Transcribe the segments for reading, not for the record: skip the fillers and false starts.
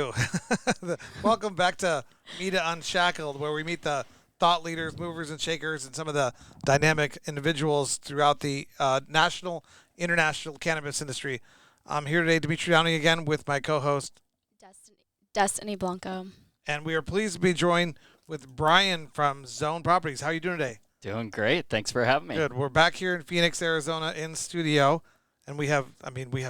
you. Welcome back to MITA Unshackled, where we meet the thought leaders, movers, and shakers, and some of the dynamic individuals throughout the national, international cannabis industry. I'm here today, Demitri again, with my co-host, Destinee Blanco. and we are pleased to be joined with Bryan from Zone Properties. How are you doing today? Doing great. Thanks for having me. Good. We're back here in Phoenix, Arizona, in studio, and we have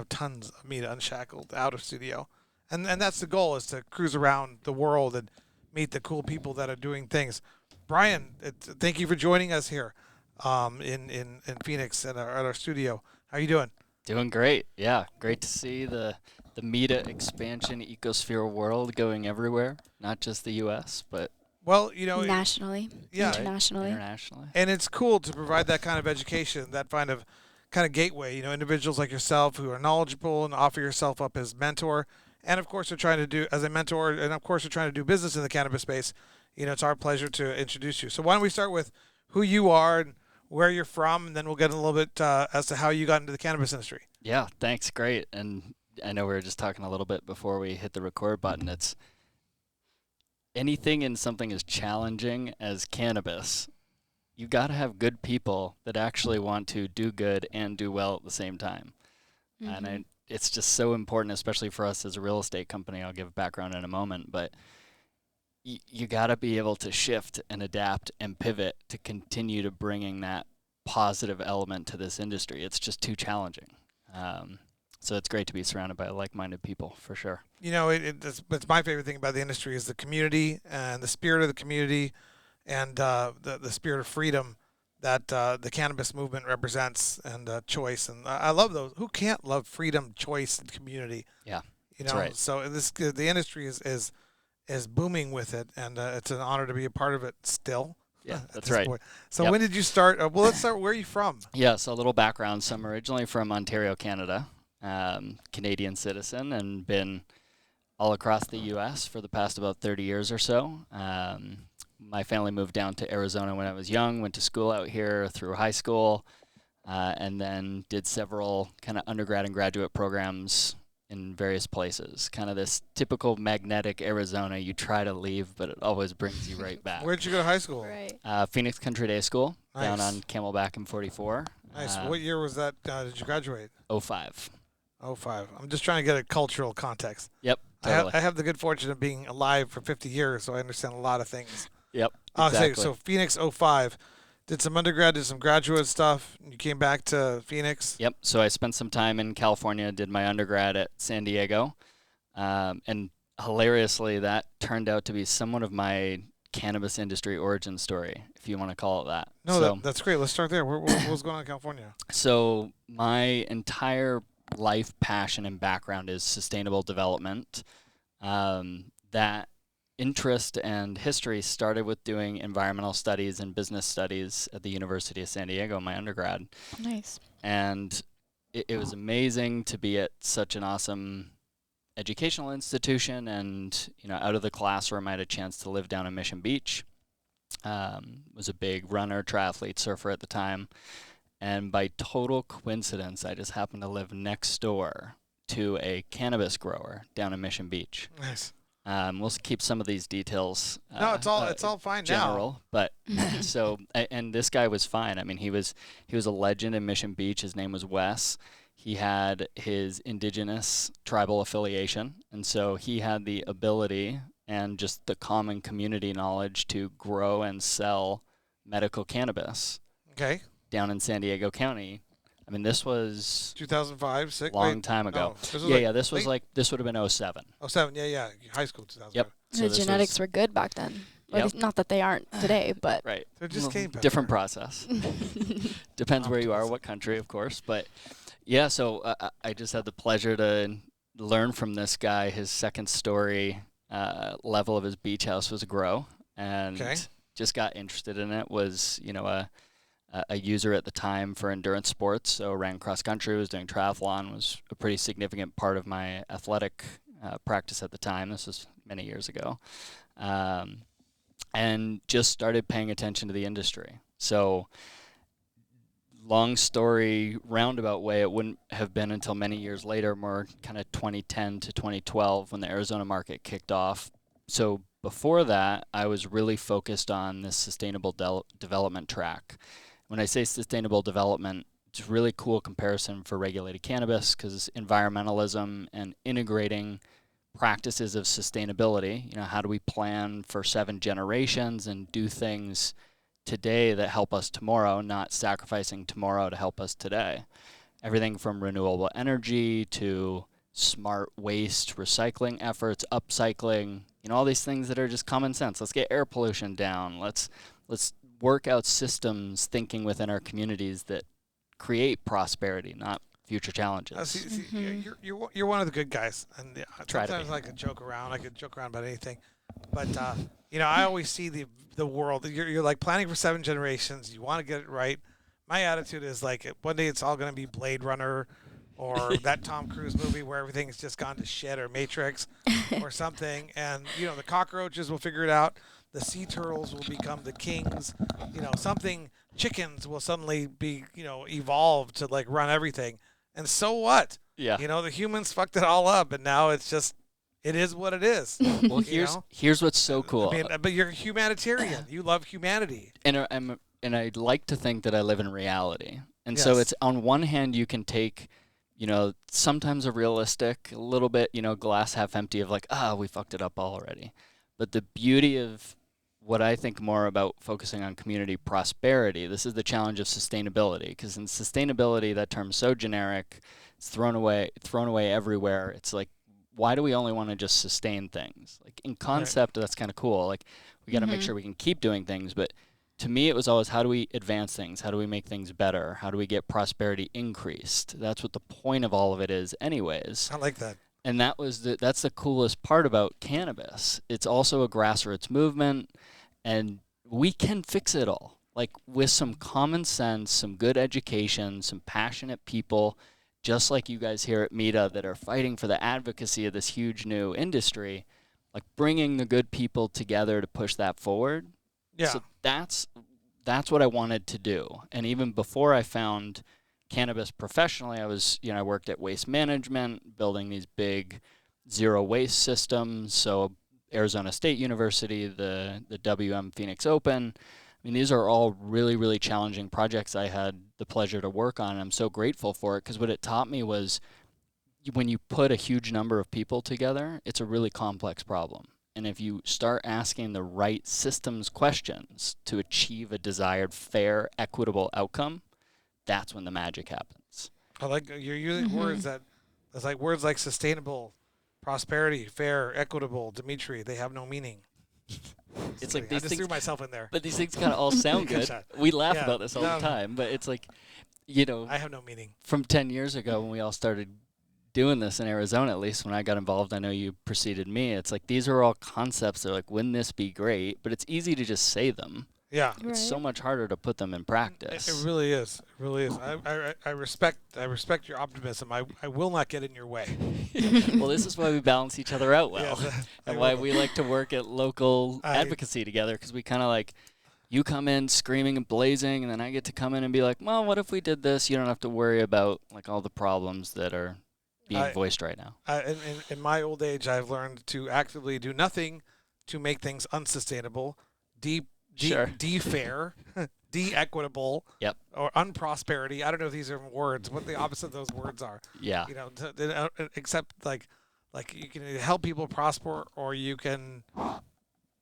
tons of MITA Unshackled out of studio. And that's the goal, is to cruise around the world and meet the cool people that are doing things. Bryan, thank you for joining us here in Phoenix at our studio. How are you doing? Doing great. Yeah, great to see the MITA expansion ecosphere world going everywhere, not just the U.S., but Nationally, internationally. And it's cool to provide that kind of education, that kind of gateway. Individuals like yourself who are knowledgeable and offer yourself up as mentor. And of course, we're trying to do as a mentor, and of course, we're trying to do business in the cannabis space. It's our pleasure to introduce you. So why don't we start with who you are and where you're from, and then we'll get a little bit as to how you got into the cannabis industry. Yeah, thanks. Great. And I know we were just talking a little bit before we hit the record button. It's anything in something as challenging as cannabis. You got to have good people that actually want to do good and do well at the same time. Mm-hmm. And it's just so important, especially for us as a real estate company. I'll give background in a moment, but you got to be able to shift and adapt and pivot to continue to bringing that positive element to this industry. It's just too challenging. So it's great to be surrounded by like-minded people, for sure. It's my favorite thing about the industry is the community and the spirit of the community and the spirit of freedom that the cannabis movement represents, and choice. And I love those. Who can't love freedom, choice, and community? Yeah, that's right. So the industry is booming with it, and it's an honor to be a part of it still. Yeah, that's right. Point. So when did you start? Well, let's start. Where are you from? Yeah, so a little background. So I'm originally from Ontario, Canada, Canadian citizen, and been all across the U.S. for the past about 30 years or so. My family moved down to Arizona when I was young, went to school out here through high school, and then did several kind of undergrad and graduate programs in various places. Kind of this typical magnetic Arizona. You try to leave, but it always brings you right back. Where'd you go to high school? Right. Phoenix Country Day School, Nice. down on Camelback in 44. Nice. What year was that? Did you graduate? 05. 05. I'm just trying to get a cultural context. Yep, totally. I have the good fortune of being alive for 50 years, so I understand a lot of things. Yep, exactly. So Phoenix 05. Did some undergrad, did some graduate stuff. You came back to Phoenix. Yep. So I spent some time in California, did my undergrad at San Diego. And hilariously, that turned out to be somewhat of my cannabis industry origin story, if you want to call it that. No, that's great. Let's start there. What was going on in California? So my entire life passion and background is sustainable development. That interest and history started with doing environmental studies and business studies at the University of San Diego, my undergrad. Nice. And it was amazing to be at such an awesome educational institution, and out of the classroom I had a chance to live down in Mission Beach. Was a big runner, triathlete, surfer at the time, and by total coincidence I just happened to live next door to a cannabis grower down in Mission Beach. Nice. We'll keep some of these details. No, it's all fine general, now. But so and this guy was fine. I mean, he was a legend in Mission Beach. His name was Wes. He had his indigenous tribal affiliation, and so he had the ability and just the common community knowledge to grow and sell medical cannabis. Okay. Down in San Diego County. I mean, this was 2005, long time ago. No, this would have been 07. 07, yeah, high school 2005. Yep. The genetics were good back then. Yep. Not that they aren't today, but right. They just came better. Different process. Depends where you are, what country, of course. But yeah, so I just had the pleasure to learn from this guy. His second story level of his beach house was a grow, and just got interested in it. Was a user at the time for endurance sports, so ran cross country, was doing triathlon, was a pretty significant part of my athletic practice at the time. This was many years ago. And just started paying attention to the industry. So long story roundabout way, it wouldn't have been until many years later, more kind of 2010 to 2012, when the Arizona market kicked off. So before that, I was really focused on this sustainable development track. When I say sustainable development, it's a really cool comparison for regulated cannabis, because environmentalism and integrating practices of sustainability, you know, how do we plan for 7 generations and do things today that help us tomorrow, not sacrificing tomorrow to help us today. Everything from renewable energy to smart waste recycling efforts, upcycling, you know, all these things that are just common sense. Let's get air pollution down. Let's work out systems thinking within our communities that create prosperity, not future challenges. You're one of the good guys, and sometimes I could joke around. I could joke around about anything, but you know, I always see the world. You're like planning for 7 generations. You want to get it right. My attitude is like, one day it's all going to be Blade Runner, or that Tom Cruise movie where everything's just gone to shit, or Matrix, or something. And you know, the cockroaches will figure it out. The sea turtles will become the kings. You know, chickens will suddenly be, you know, evolved to like run everything. And so what? Yeah. You know, the humans fucked it all up, and now it is what it is. Well, here's what's so cool. I mean, but you're a humanitarian. You love humanity. And I'd like to think that I live in reality. And so it's, on one hand, you can take, you know, sometimes a realistic, a little bit, you know, glass half empty of like, we fucked it up already. But the beauty of what I think more about focusing on community prosperity, this is the challenge of sustainability, because in sustainability, that term's so generic, it's thrown away everywhere. It's like, why do we only want to just sustain things? Like, in concept, that's kind of cool. Like, we got to make sure we can keep doing things. But to me, it was always, how do we advance things? How do we make things better? How do we get prosperity increased? That's what the point of all of it is anyways. I like that. And that's the coolest part about cannabis. It's also a grassroots movement, and we can fix it all. Like, with some common sense, some good education, some passionate people, just like you guys here at MITA that are fighting for the advocacy of this huge new industry, like bringing the good people together to push that forward. Yeah. So that's what I wanted to do. And even before I found cannabis professionally, I worked at Waste Management, building these big zero waste systems. So Arizona State University, the WM Phoenix Open. I mean, these are all really, really challenging projects I had the pleasure to work on. And I'm so grateful for it, because what it taught me was, when you put a huge number of people together, it's a really complex problem. And if you start asking the right systems questions to achieve a desired, fair, equitable outcome, that's when the magic happens. I like you're using words that's like words like sustainable, prosperity, fair, equitable, Demitri. They have no meaning. It's like I just threw myself in there. But these things kind of all sound good. We laugh about this all the time, but it's like, you know, I have no meaning. From 10 years ago, when we all started doing this in Arizona, at least when I got involved, I know you preceded me. It's like, these are all concepts. They're like, wouldn't this be great? But it's easy to just say them. Yeah, it's so much harder to put them in practice. It really is. It really is. I respect your optimism. I will not get in your way. Well, this is why we balance each other out well, and why we like to work at local advocacy together, because we kind of like, you come in screaming and blazing, and then I get to come in and be like, well, what if we did this? You don't have to worry about like all the problems that are being voiced right now. In my old age, I've learned to actively do nothing to make things unsustainable, de-fair, de-equitable, or unprosperity. I don't know if these are words, what the opposite of those words are. Yeah. You know, except like you can either help people prosper, or you can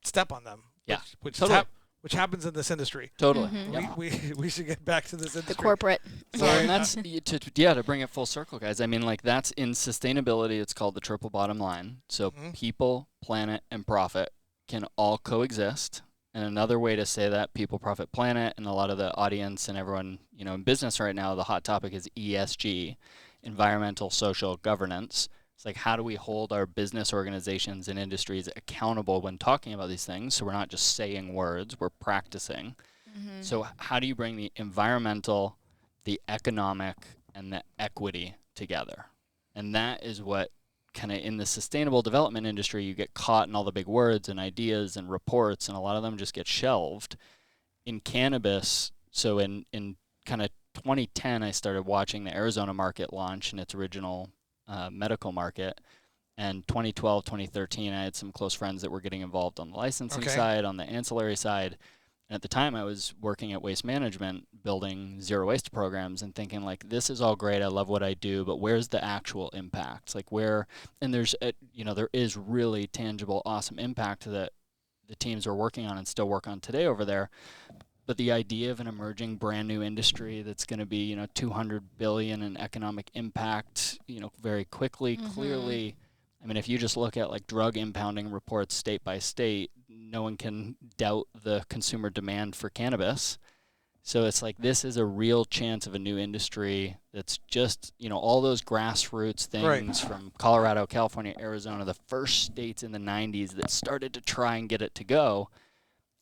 step on them. Yeah. Which totally. Which happens in this industry. Totally. We should get back to this industry. The corporate. So, and that's to bring it full circle, guys. I mean, like, that's in sustainability. It's called the triple bottom line. So people, planet, and profit can all coexist. And another way to say that, people, profit, planet, and a lot of the audience and everyone, you know, in business right now, the hot topic is ESG, environmental, social, governance. It's like, how do we hold our business organizations and industries accountable when talking about these things? So we're not just saying words, we're practicing. So how do you bring the environmental, the economic, and the equity together? And that is what kind of, in the sustainable development industry, you get caught in all the big words and ideas and reports, and a lot of them just get shelved. In cannabis, so in kind of 2010, I started watching the Arizona market launch in its original medical market. And 2012, 2013, I had some close friends that were getting involved on the licensing side, on the ancillary side. And at the time, I was working at Waste Management, building zero waste programs and thinking, like, this is all great. I love what I do, but where's the actual impact? Like, where, and there's, there is really tangible, awesome impact that the teams are working on and still work on today over there. But the idea of an emerging brand new industry that's going to be, $200 billion in economic impact, very quickly, clearly. I mean, if you just look at like drug impounding reports state by state, no one can doubt the consumer demand for cannabis. So it's like, this is a real chance of a new industry that's just, all those grassroots things from Colorado, California, Arizona, the first states in the 90s that started to try and get it to go.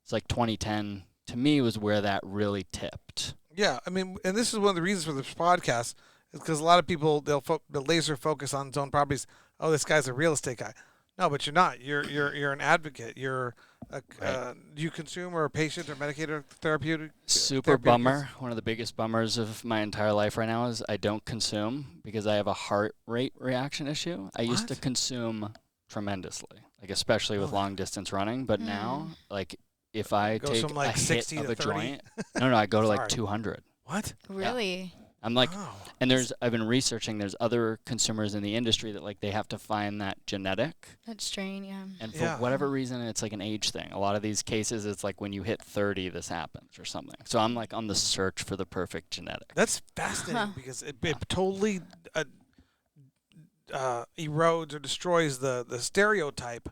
It's like 2010, to me, was where that really tipped. Yeah, I mean, and this is one of the reasons for this podcast, is because a lot of people, they'll laser focus on zone properties. Oh, this guy's a real estate guy. No, but you're not. You're an advocate. You're you consume or a patient or medicated or therapeutic. Super bummer. One of the biggest bummers of my entire life right now is I don't consume because I have a heart rate reaction issue. I used to consume tremendously, like especially with long distance running. But now, like if I take from like a 60 hit to of a 30? joint, no, I go to like 200. What? Really? I'm like, and I've been researching, there's other consumers in the industry that like they have to find that genetic. That strain, yeah. And for whatever reason, it's like an age thing. A lot of these cases, it's like when you hit 30, this happens or something. So I'm like on the search for the perfect genetic. That's fascinating because it totally erodes or destroys the stereotype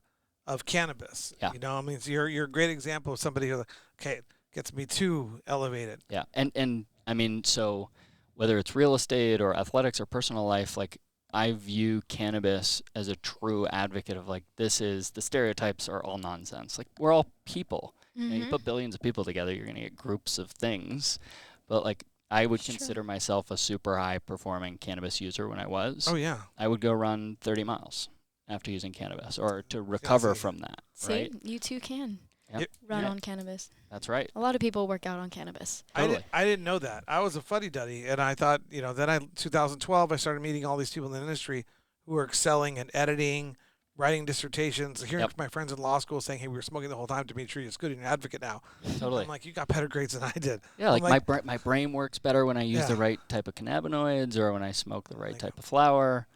of cannabis. Yeah. I mean, so you're a great example of somebody who, it gets me too elevated. Yeah. And I mean, so whether it's real estate or athletics or personal life, like I view cannabis as a true advocate of like, the stereotypes are all nonsense. Like we're all people. You put billions of people together, you're going to get groups of things. But like I would consider myself a super high performing cannabis user when I was. Oh, yeah. I would go run 30 miles after using cannabis or to recover from that. See, you too can. Yep. Run on cannabis. That's right. A lot of people work out on cannabis. Totally. I didn't know that. I was a fuddy-duddy, and I thought, then 2012, I started meeting all these people in the industry who were excelling and editing, writing dissertations, hearing my friends in law school saying, hey, we were smoking the whole time, Demitri, it's good, you're an advocate now. Totally. I'm like, you got better grades than I did. Yeah, like my brain works better when I use the right type of cannabinoids or when I smoke the right type of flower.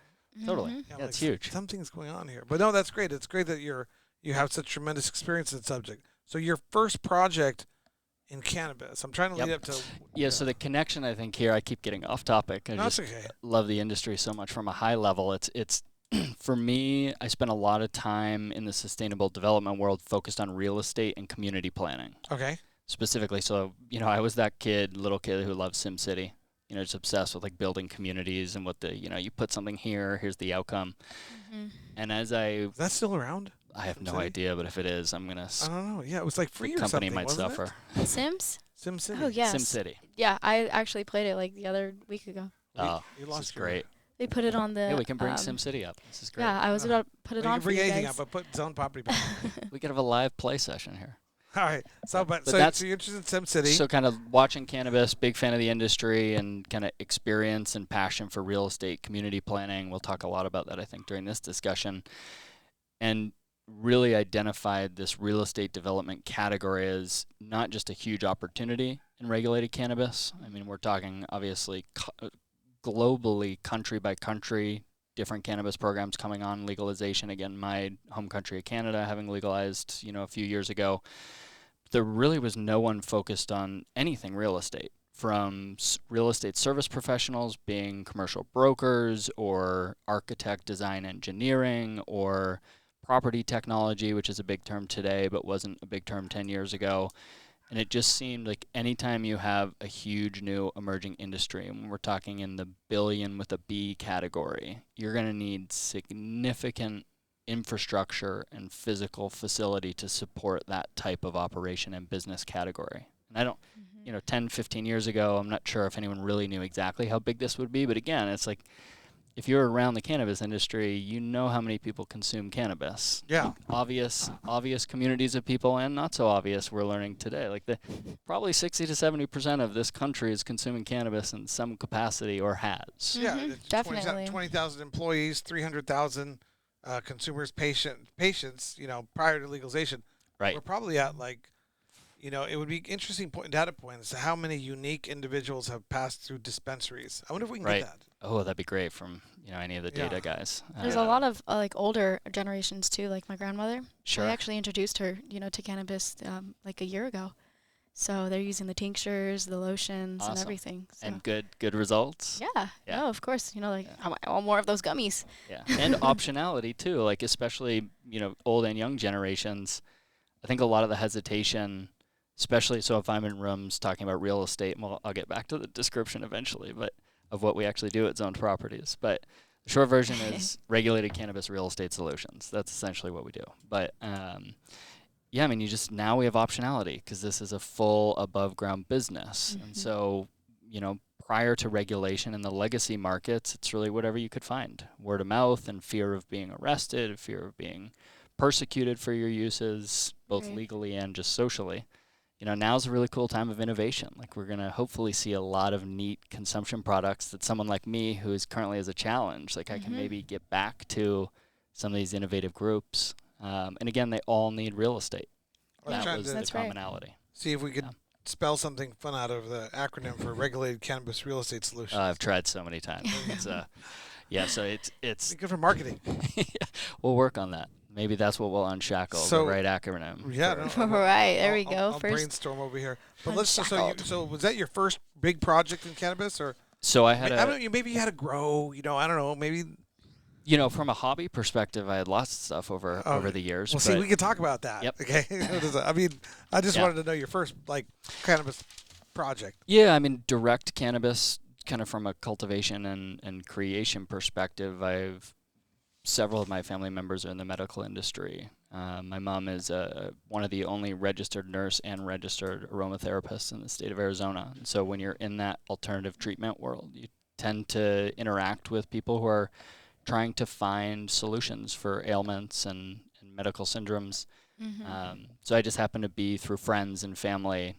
Totally. Yeah, it's huge. Something's going on here. But no, that's great. It's great that you have such tremendous experience in the subject. So your first project in cannabis, I'm trying to lead up to... Yeah, so the connection, I think, here, I keep getting off topic. I just love the industry so much from a high level. It's for me, I spent a lot of time in the sustainable development world focused on real estate and community planning. Okay. Specifically, so, I was that little kid who loved SimCity. Just obsessed with like building communities and what you put something here, here's the outcome. And as is that still around? I have no idea, but if it is, I'm gonna. I don't know. Yeah, it was like free or something. The company might suffer. Sims? SimCity. Oh yes. SimCity. Yeah, I actually played it like the other week ago. Oh, this is great. They put it on the. Yeah, we can bring SimCity up. This is great. Yeah, I was about to put it on for you guys. Bring anything up, but put zone property back. We could have a live play session here. All right. So you're interested in SimCity. So kind of watching cannabis, big fan of the industry, and kind of experience and passion for real estate, community planning. We'll talk a lot about that, I think, during this discussion. And really identified this real estate development category as not just a huge opportunity in regulated cannabis. I mean, we're talking obviously globally, country by country, different cannabis programs coming on, legalization. Again, my home country of Canada having legalized, a few years ago. There really was no one focused on anything real estate, from real estate service professionals being commercial brokers or architect design engineering or property technology, which is a big term today but wasn't a big term 10 years ago. And it just seemed like anytime you have a huge new emerging industry, and we're talking in the billion with a B category, you're going to need significant infrastructure and physical facility to support that type of operation and business category. And I don't, 10, 15 years ago, I'm not sure if anyone really knew exactly how big this would be. But again, it's like, if you're around the cannabis industry, you know how many people consume cannabis. Yeah. Obvious communities of people and not so obvious, we're learning today. Like probably 60 to 70% of this country is consuming cannabis in some capacity or has. Yeah, definitely. 20,000 employees, 300,000 consumers, patients, prior to legalization. Right. We're probably at it would be interesting data points how many unique individuals have passed through dispensaries. I wonder if we can get that. Oh, that'd be great from any of the data guys. There's a lot of older generations too, like my grandmother. Sure. I actually introduced her, to cannabis like a year ago. So they're using the tinctures, the lotions, and everything. So. And good results. Yeah. No, of course. I want more of those gummies. Yeah. And optionality too, like especially old and young generations. I think a lot of the hesitation, especially so if I'm in rooms talking about real estate, well, I'll get back to the description eventually, but of what we actually do at Zoned Properties. But the short version is regulated cannabis real estate solutions. That's essentially what we do. But yeah, I mean, now we have optionality because this is a full above ground business. And so, prior to regulation in the legacy markets, it's really whatever you could find. Word of mouth and fear of being arrested, fear of being persecuted for your uses, both legally and just socially. Now's a really cool time of innovation. Like we're going to hopefully see a lot of neat consumption products that someone like me who is currently as a challenge, like I can maybe get back to some of these innovative groups. And again, they all need real estate. That was the commonality. See if we could spell something fun out of the acronym for regulated cannabis real estate solutions. I've tried so many times. So it's good for marketing. We'll work on that. Maybe that's what we'll unshackle, the right acronym. Yeah. Right, there we go. I'll brainstorm over here. But so was that your first big project in cannabis, or? So I had maybe you had to grow. I don't know. Maybe. From a hobby perspective, I had lots of stuff over the years. Well, see, we could talk about that. Yep. Okay. I mean, I just wanted to know your first cannabis project. Yeah, I mean, direct cannabis, kind of from a cultivation and creation perspective, several of my family members are in the medical industry. My mom is one of the only registered nurse and registered aromatherapists in the state of Arizona. And so when you're in that alternative treatment world, you tend to interact with people who are trying to find solutions for ailments and medical syndromes. So I just happened to be, through friends and family,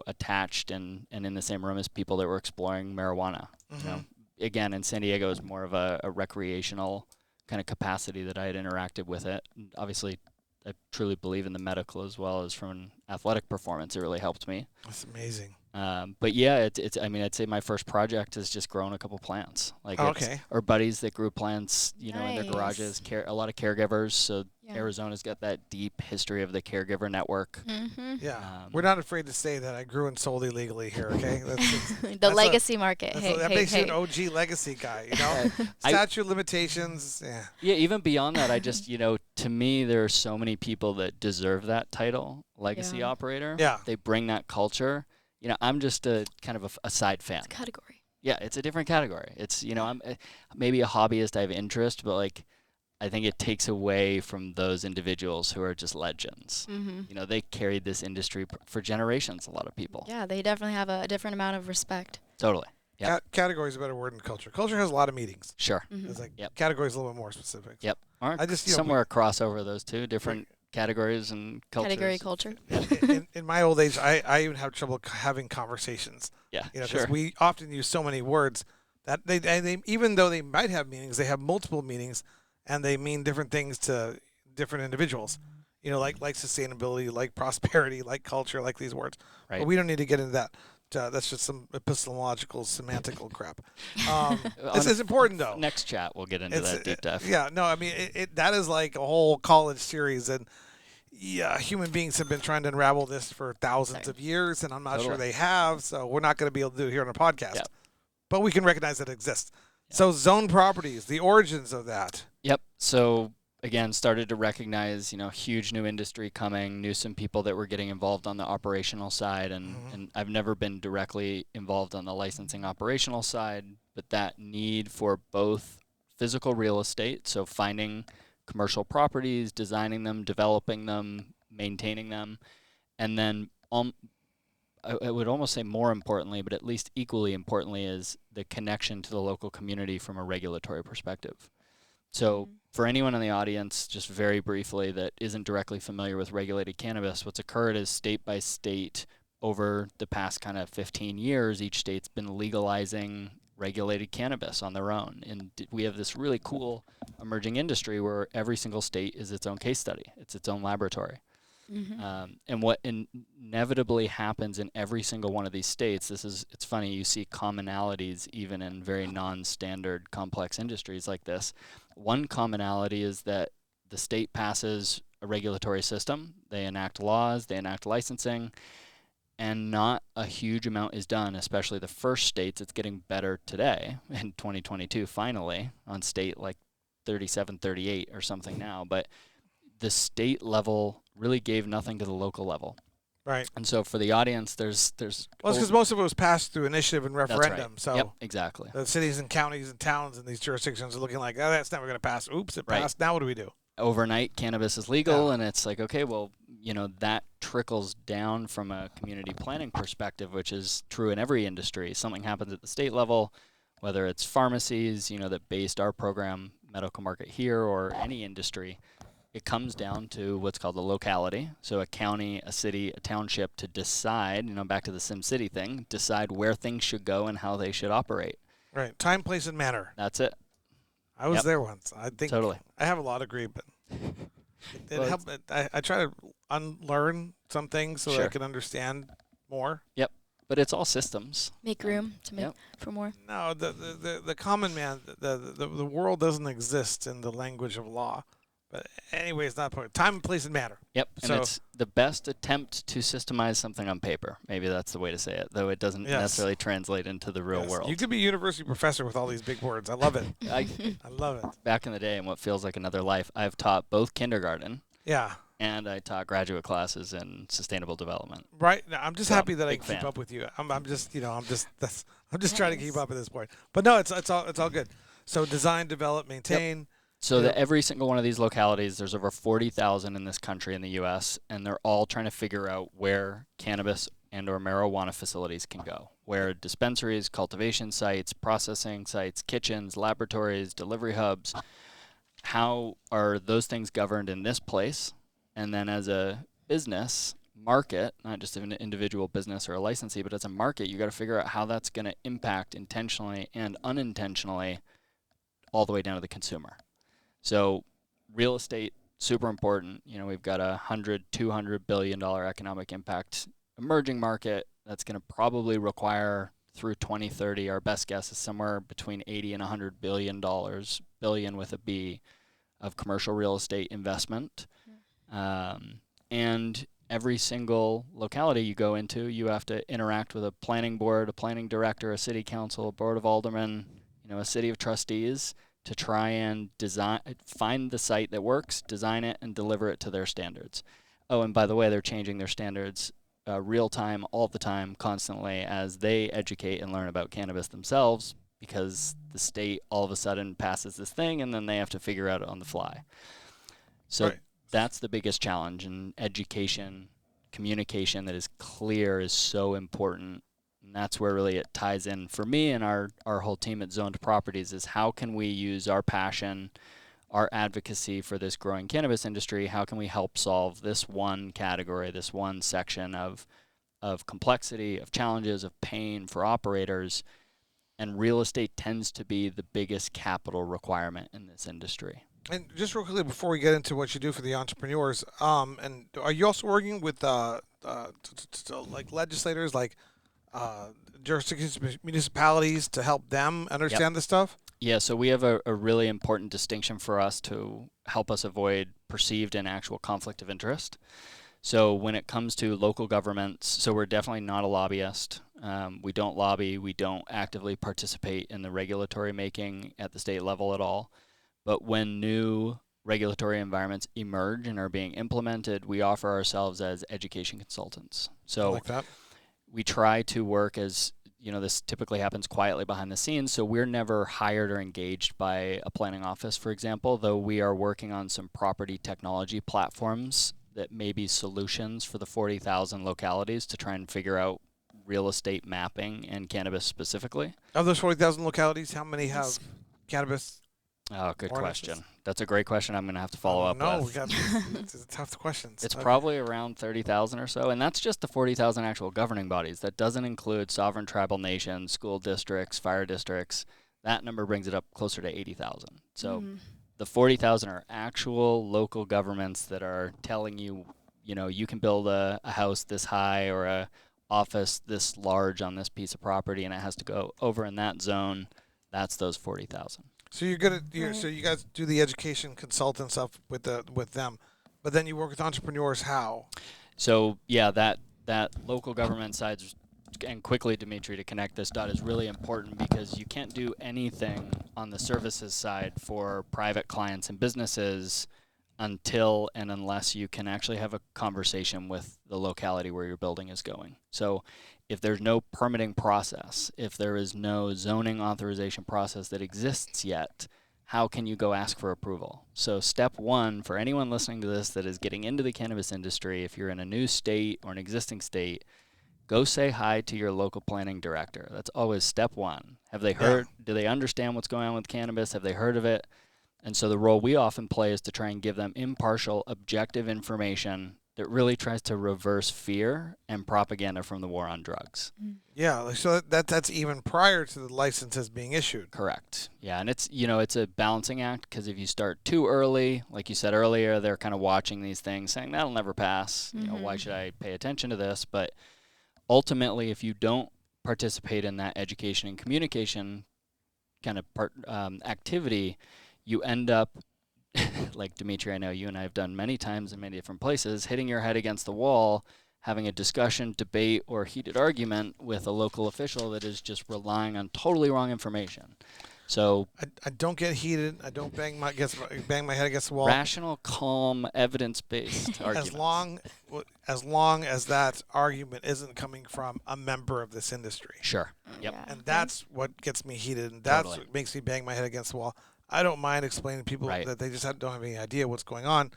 attached and in the same room as people that were exploring marijuana. Again, in San Diego, is more of a recreational kind of capacity that I had interacted with it. And obviously, I truly believe in the medical as well as from an athletic performance. It really helped me. That's amazing. But yeah, I mean, I'd say my first project is just growing a couple plants. Or buddies that grew plants, in their garages. A lot of caregivers. So Arizona's got that deep history of the caregiver network. Yeah, we're not afraid to say that I grew and sold illegally here. Okay, the legacy market. That makes you an OG legacy guy. Statute limitations. Yeah. Yeah. Even beyond that, I just to me, there are so many people that deserve that title, legacy operator. Yeah. They bring that culture. I'm just a kind of a side fan. It's a category. Yeah, it's a different category. It's, I'm maybe a hobbyist, I have interest, but I think it takes away from those individuals who are just legends. They carried this industry for generations, a lot of people. Yeah, they definitely have a different amount of respect. Totally. Yep. Category is a better word than culture. Culture has a lot of meetings. Sure. It's category is a little bit more specific. Yep. Or I just somewhere crossover those two different categories and cultures. Category culture. In my old age, I even have trouble having conversations. Yeah, because we often use so many words that they even though they might have meanings, they have multiple meanings, and they mean different things to different individuals. Like sustainability, like prosperity, like culture, like these words. Right. But we don't need to get into that. That's just some epistemological, semantical crap. This is important, though. Next chat, we'll get into that deep dive. Yeah, no, I mean, that is like a whole college series, and human beings have been trying to unravel this for thousands of years, and I'm not sure they have, so we're not going to be able to do it here on a podcast. Yep. But we can recognize that it exists. Yep. So Zone Properties, the origins of that. Yep, so again, started to recognize, huge new industry coming, knew some people that were getting involved on the operational side, and I've never been directly involved on the licensing operational side, but that need for both physical real estate, so finding commercial properties, designing them, developing them, maintaining them, and then I would almost say more importantly, but at least equally importantly, is the connection to the local community from a regulatory perspective. So for anyone in the audience, just very briefly, that isn't directly familiar with regulated cannabis, what's occurred is state by state over the past kind of 15 years, each state's been legalizing regulated cannabis on their own. And we have this really cool emerging industry where every single state is its own case study. It's its own laboratory. And what inevitably happens in every single one of these states, it's funny, you see commonalities even in very non-standard complex industries like this. One commonality is that the state passes a regulatory system, they enact laws, they enact licensing, and not a huge amount is done, especially the first states. It's getting better today in 2022, finally, on state like 37, 38 or something now. But the state level really gave nothing to the local level. Right. And so for the audience, there's well, it's because most of it was passed through initiative and referendum. That's right. So yep, exactly. the cities and counties and towns in these jurisdictions are looking like, oh, that's never going to pass. Oops, it passed. Now what do we do? Overnight, cannabis is legal, and it's like, okay, well, that trickles down from a community planning perspective, which is true in every industry. Something happens at the state level, whether it's pharmacies, that based our program, medical market here, or any industry. It comes down to what's called the locality. So a county, a city, a township to decide, back to the SimCity thing, decide where things should go and how they should operate. Right. Time, place, and manner. That's it. I was there once. I think totally. I have a law degree, but it helped. I try to unlearn some things so that I can understand more. Yep. But it's all systems. Make room to make for more. No, the common man, the world doesn't exist in the language of law. But anyway, it's not important. Time, place, and matter. Yep, and it's the best attempt to systemize something on paper. Maybe that's the way to say it, though it doesn't necessarily translate into the real world. You could be a university professor with all these big words. I love it. I love it. Back in the day, in what feels like another life, I've taught both kindergarten. Yeah. And I taught graduate classes in sustainable development. Right. Now, I'm just happy that I can keep up with you. I'm just trying to keep up at this point. But no, it's all good. So design, develop, maintain. Yep. So that every single one of these localities, there's over 40,000 in this country in the U.S., and they're all trying to figure out where cannabis and or marijuana facilities can go, where dispensaries, cultivation sites, processing sites, kitchens, laboratories, delivery hubs, how are those things governed in this place? And then as a business market, not just an individual business or a licensee, but as a market, you got to figure out how that's going to impact intentionally and unintentionally all the way down to the consumer. So real estate, super important. We've got $200 billion billion economic impact emerging market that's going to probably require through 2030, our best guess is somewhere between 80 and $100 billion, billion with a B, of commercial real estate investment. And every single locality you go into, you have to interact with a planning board, a planning director, a city council, a board of aldermen, a city of trustees, to try and find the site that works, design it, and deliver it to their standards. Oh, and by the way, they're changing their standards real time, all the time, constantly, as they educate and learn about cannabis themselves, because the state all of a sudden passes this thing, and then they have to figure out it on the fly. So that's the biggest challenge, and education, communication that is clear is so important. And that's where really it ties in for me and our whole team at Zoned Properties, is how can we use our passion, our advocacy for this growing cannabis industry, how can we help solve this one category, this one section of complexity, of challenges, of pain for operators. And real estate tends to be the biggest capital requirement in this industry. And just real quickly before we get into what you do for the entrepreneurs, and are you also working with like legislators, like jurisdictions, municipalities, to help them understand this stuff? Yeah, so we have a really important distinction for us to help us avoid perceived and actual conflict of interest. So when it comes to local governments, so we're definitely not a lobbyist. We don't lobby. We don't actively participate in the regulatory making at the state level at all. But when new regulatory environments emerge and are being implemented, we offer ourselves as education consultants. So like that. We try to work as, this typically happens quietly behind the scenes, so we're never hired or engaged by a planning office, for example, though we are working on some property technology platforms that may be solutions for the 40,000 localities to try and figure out real estate mapping and cannabis specifically. Of those 40,000 localities, how many have cannabis? Oh, good ordinances? question. That's a great question. I'm going to have to follow up No, with. it's tough questions. It's Okay. probably around 30,000 or so, and that's just the 40,000 actual governing bodies. That doesn't include sovereign tribal nations, school districts, fire districts. That number brings it up closer to 80,000. So the 40,000 are actual local governments that are telling you, you can build a house this high or a office this large on this piece of property, and it has to go over in that zone. That's those 40,000. So you're good at so you guys do the education consultant stuff with them, but then you work with entrepreneurs. How? So yeah, that local government side, and quickly, Demitri, to connect this dot is really important because you can't do anything on the services side for private clients and businesses until and unless you can actually have a conversation with the locality where your building is going. So if there's no permitting process, if there is no zoning authorization process that exists yet, how can you go ask for approval? So step one, for anyone listening to this that is getting into the cannabis industry, if you're in a new state or an existing state, go say hi to your local planning director. That's always step one. Have they heard? Yeah. Do they understand what's going on with cannabis? Have they heard of it? And so the role we often play is to try and give them impartial, objective information that really tries to reverse fear and propaganda from the war on drugs. Yeah, so that's even prior to the licenses being issued. Correct. Yeah, and it's a balancing act because if you start too early, like you said earlier, they're kind of watching these things saying that'll never pass. Why should I pay attention to this? But ultimately, if you don't participate in that education and communication kind of activity, you end up, like Demitri, I know you and I have done many times in many different places, hitting your head against the wall, having a discussion, debate, or heated argument with a local official that is just relying on totally wrong information. So I don't get heated. I don't bang my head against the wall. Rational, calm, evidence-based arguments. As long as that argument isn't coming from a member of this industry. Sure. Yep. Yeah. And that's what gets me heated, and that's what makes me bang my head against the wall. I don't mind explaining to people that they just don't have any idea what's going on.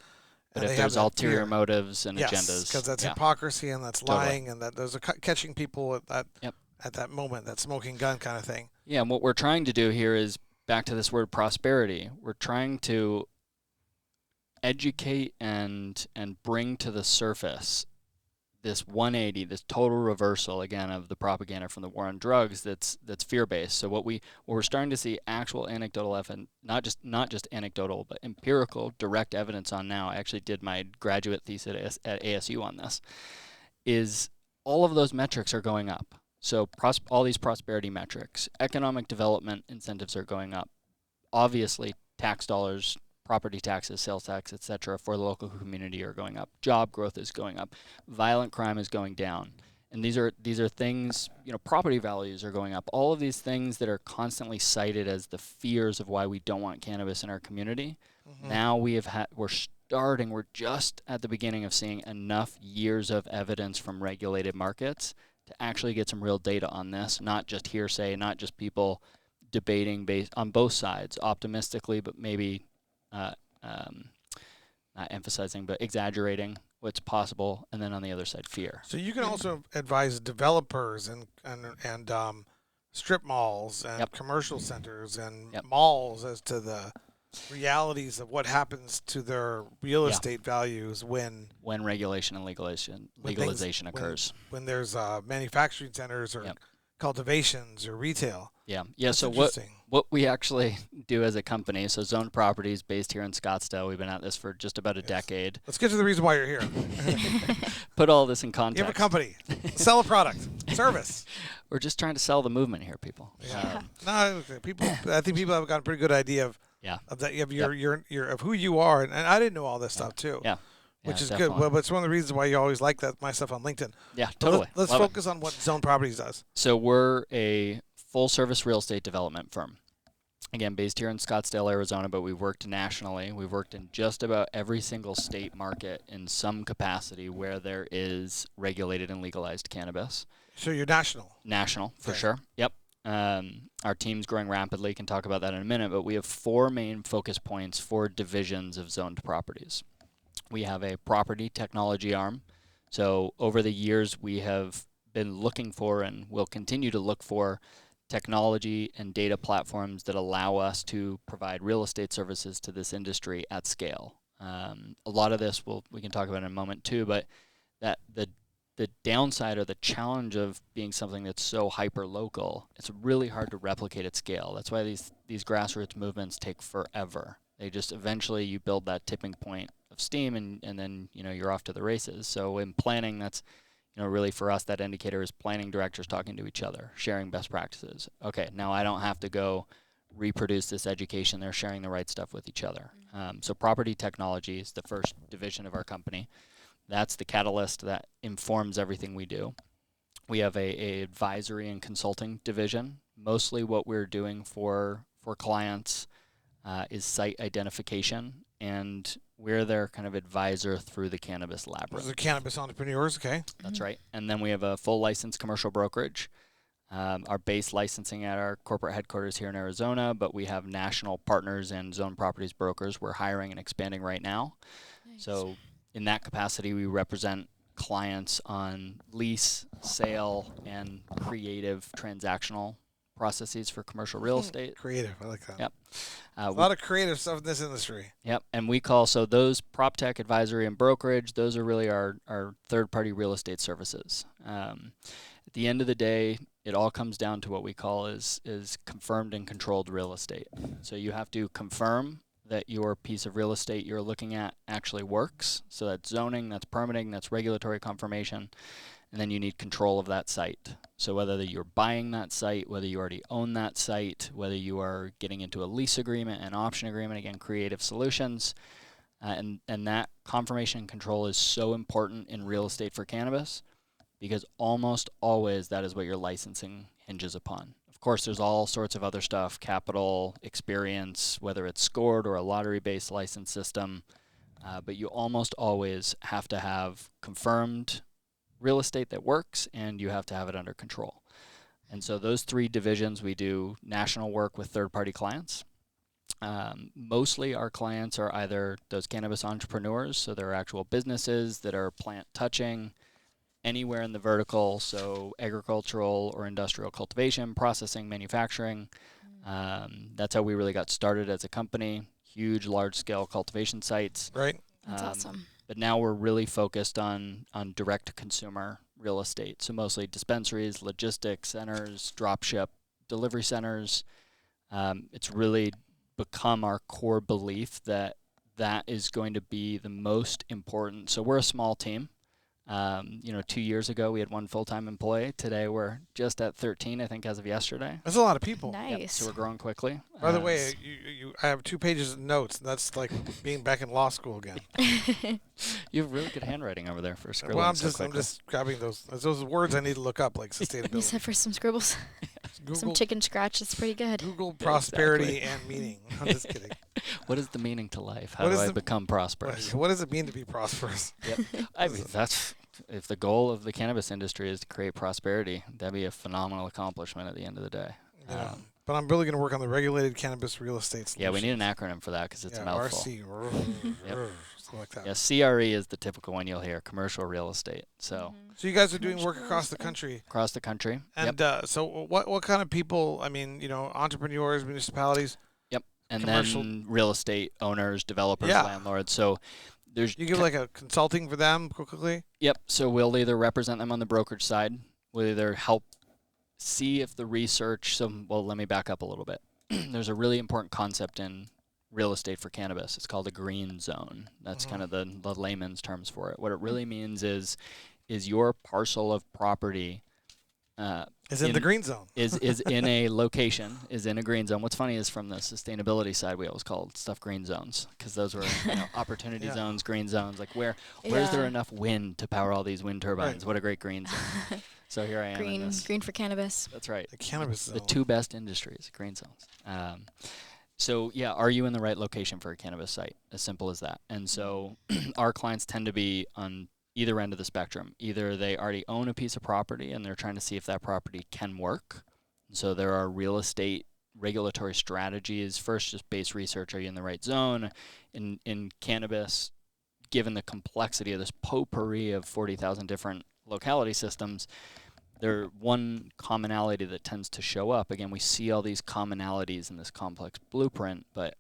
But if there's ulterior motives and agendas. Because that's hypocrisy and that's lying and that those are catching people at that moment, that smoking gun kind of thing. Yeah, and what we're trying to do here is, back to this word prosperity, we're trying to educate and bring to the surface this 180, this total reversal, again, of the propaganda from the war on drugs that's fear-based. So what we're starting to see actual anecdotal evidence, not just anecdotal, but empirical, direct evidence on now. I actually did my graduate thesis at ASU on this, is all of those metrics are going up. So all these prosperity metrics, economic development incentives are going up. Obviously, tax dollars, property taxes, sales tax, etc., for the local community are going up. Job growth is going up. Violent crime is going down. And these are things, property values are going up. All of these things that are constantly cited as the fears of why we don't want cannabis in our community. Mm-hmm. Now we're just at the beginning of seeing enough years of evidence from regulated markets to actually get some real data on this, not just hearsay, not just people debating based on both sides, optimistically, but maybe not emphasizing, but exaggerating what's possible, and then on the other side, fear. So you can also advise developers and strip malls and commercial centers and malls as to the realities of what happens to their real estate values when regulation and legalization occurs. When there's manufacturing centers or cultivations or retail. Yeah. That's so what we actually do as a company, so Zoned Properties, based here in Scottsdale, we've been at this for just about a decade. Let's get to the reason why you're here. Put all this in context. You have a company. Sell a product. Service. We're just trying to sell the movement here, people. Yeah. I think people have got a pretty good idea of of who you are, and I didn't know all this stuff too. Yeah. Which is definitely good. But it's one of the reasons why you always like my stuff on LinkedIn. Yeah, totally. Let's focus on what Zoned Properties does. So we're a full-service real estate development firm. Again, based here in Scottsdale, Arizona, but we've worked nationally. We've worked in just about every single state market in some capacity where there is regulated and legalized cannabis. So you're national? National, for sure. Yep. Our team's growing rapidly. Can talk about that in a minute, but we have 4 main focus points, 4 divisions of Zoned Properties. We have a property technology arm. So over the years, we have been looking for and will continue to look for technology and data platforms that allow us to provide real estate services to this industry at scale. A lot of this we can talk about in a moment too, but that the downside or the challenge of being something that's so hyper local, it's really hard to replicate at scale. That's why these grassroots movements take forever. They just eventually you build that tipping point of steam and then you're off to the races. So in planning, that's really for us, that indicator is planning directors talking to each other, sharing best practices. Okay, now I don't have to go reproduce this education. They're sharing the right stuff with each other. So property technology is the first division of our company. That's the catalyst that informs everything we do. We have a advisory and consulting division. Mostly what we're doing for clients is site identification, and we're their kind of advisor through the cannabis labyrinth. Those are cannabis entrepreneurs, okay? That's right. And then we have a full licensed commercial brokerage. Our base licensing at our corporate headquarters here in Arizona, but we have national partners and zone properties brokers. We're hiring and expanding right now. Nice. So in that capacity, we represent clients on lease, sale, and creative transactional processes for commercial real estate. Creative, I like that. Yep. A lot of creative stuff in this industry. Yep, and we call, so those prop tech, advisory, and brokerage, those are really our third-party real estate services. At the end of the day, it all comes down to what we call is confirmed and controlled real estate. So you have to confirm that your piece of real estate you're looking at actually works. So that's zoning, that's permitting, that's regulatory confirmation, and then you need control of that site. So whether you're buying that site, whether you already own that site, whether you are getting into a lease agreement, an option agreement, again, creative solutions, and that confirmation and control is so important in real estate for cannabis because almost always that is what your licensing hinges upon. Of course, there's all sorts of other stuff, capital, experience, whether it's scored or a lottery-based license system, but you almost always have to have confirmed real estate that works, and you have to have it under control. And so those three divisions, we do national work with third-party clients. Mostly our clients are either those cannabis entrepreneurs, so they're actual businesses that are plant touching, anywhere in the vertical, so agricultural or industrial cultivation, processing, manufacturing. That's how we really got started as a company, huge, large-scale cultivation sites. Right. That's awesome. But now we're really focused on direct-to-consumer real estate, so mostly dispensaries, logistics centers, dropship, delivery centers. It's really become our core belief that is going to be the most important. So we're a small team. 2 years ago, we had one full-time employee. Today, we're just at 13, I think, as of yesterday. That's a lot of people. Nice. Yep, so we're growing quickly. By the way, I have 2 pages of notes. And that's like being back in law school again. You have really good handwriting over there for scribbling. Well, I'm so just quickly. grabbing those words I need to look up, like You sustainability. said for some scribbles, Google, some chicken scratch. It's pretty good. Google prosperity and meaning. I'm just kidding. What is the meaning to life? How What do is I the- become prosperous? What does it mean to be prosperous? Yep. I mean, that's if the goal of the cannabis industry is to create prosperity, that'd be a phenomenal acclientment at the end of the day. Yeah. But I'm really going to work on the regulated cannabis real estate Yeah, we need solutions. an acronym for that because it's a mouthful. RC. Yep. Something like that. Yeah, CRE is the typical one you'll hear, commercial real estate. So So you guys are doing work Commercial across the estate. country. across the country. And so what kind of people, I mean, entrepreneurs, municipalities, And commercial- then real estate owners, developers, Yeah. landlords. So there's you give like a consulting for them quickly? Yep. So we'll either represent them on the brokerage side, we'll either help see if the research. Let me back up a little bit. There's a really important concept in real estate for cannabis. It's called a green zone. That's kind of the layman's terms for it. What it really means is your parcel of property Is in the green zone. is in a location, is in a green zone. What's funny is from the sustainability side, we always called stuff green zones because those were opportunity Yeah. zones, green zones. Like where's there Yeah. enough wind to power all these wind turbines? Right. What a great green zone. So here I am in this. Green for cannabis. That's right. The cannabis zone. The 2 best industries, green zones. So yeah, are you in the right location for a cannabis site? As simple as that. And so our clients tend to be on either end of the spectrum. Either they already own a piece of property and they're trying to see if that property can work. So there are real estate regulatory strategies. First, just base research. Are you in the right zone? In cannabis, given the complexity of this potpourri of 40,000 different locality systems, one commonality that tends to show up. Again, we see all these commonalities in this complex blueprint, but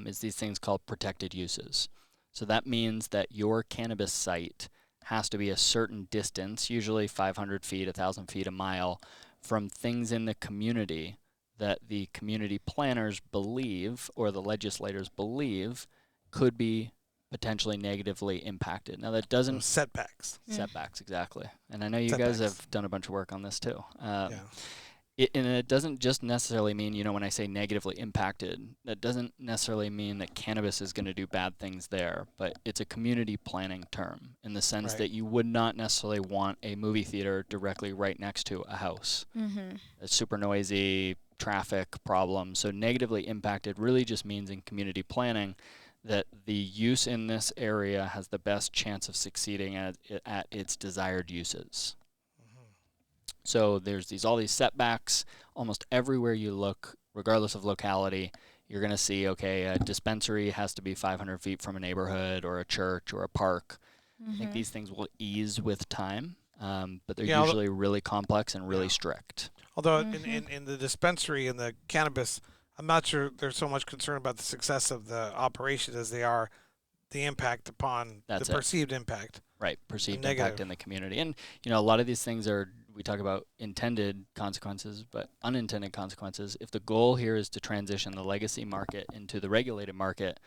is these things called protected uses. So that means that your cannabis site has to be a certain distance, usually 500 feet, 1,000 feet, a mile, from things in the community that the community planners believe or the legislators believe could be potentially negatively impacted. Now that doesn't... Setbacks. Setbacks, exactly. And I know you guys have done a bunch of work on this too. Yeah. And it doesn't just necessarily mean, when I say negatively impacted, that doesn't necessarily mean that cannabis is going to do bad things there, but it's a community planning term in the sense that you would not necessarily want a movie theater directly right next to a house. It's super noisy, traffic problem. So negatively impacted really just means in community planning that the use in this area has the best chance of succeeding at its desired uses. So there's all these setbacks. Almost everywhere you look, regardless of locality, you're going to see, okay, a dispensary has to be 500 feet from a neighborhood or a church or a park. I think these things will ease with time, but they're usually really complex and really strict. Although in the dispensary and the cannabis, I'm not sure there's so much concern about the success of the operation as they are the impact upon perceived impact. Right, perceived impact in the community. And, a lot of these things we talk about intended consequences, but unintended consequences. If the goal here is to transition the legacy market into the regulated market,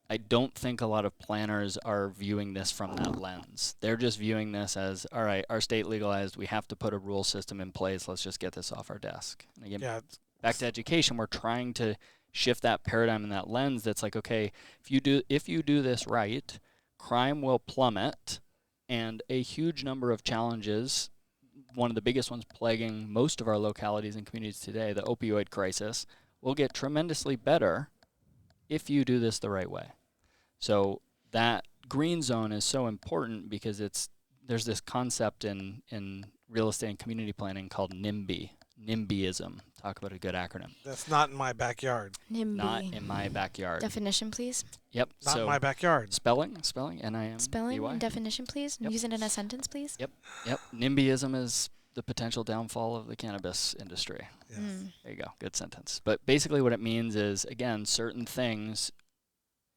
I don't think a lot of planners are viewing this from that lens. They're just viewing this as, all right, our state legalized, we have to put a rule system in place, let's just get this off our desk. And again, back to education, we're trying to shift that paradigm and that lens that's like, okay, if you do this right, crime will plummet, and a huge number of challenges, one of the biggest ones plaguing most of our localities and communities today, the opioid crisis, will get tremendously better if you do this the right way. So that green zone is so important because there's this concept in real estate and community planning called Nimbyism. Talk about a good acronym. That's not in my backyard. NIMBY. Not in my backyard. Definition, please. Yep. Not in my backyard. Spelling, N-I-M-B-Y. Spelling and definition, please. Use it in a sentence, please. Yep. Nimbyism is the potential downfall of the cannabis industry. Yes. There you go. Good sentence. But basically what it means is, again, certain things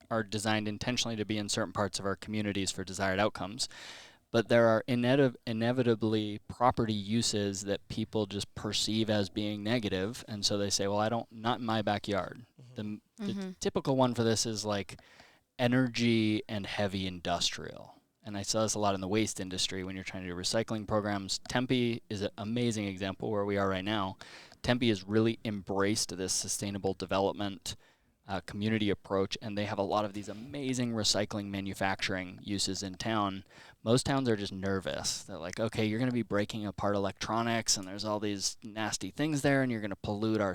are designed intentionally to be in certain parts of our communities for desired outcomes. But there are inevitably property uses that people just perceive as being negative, and so they say, well, not in my backyard. The typical one for this is like energy and heavy industrial. And I saw this a lot in the waste industry when you're trying to do recycling programs. Tempe is an amazing example where we are right now. Tempe has really embraced this sustainable development community approach, and they have a lot of these amazing recycling manufacturing uses in town. Most towns are just nervous. They're like, okay, you're going to be breaking apart electronics, and there's all these nasty things there, and you're going to pollute our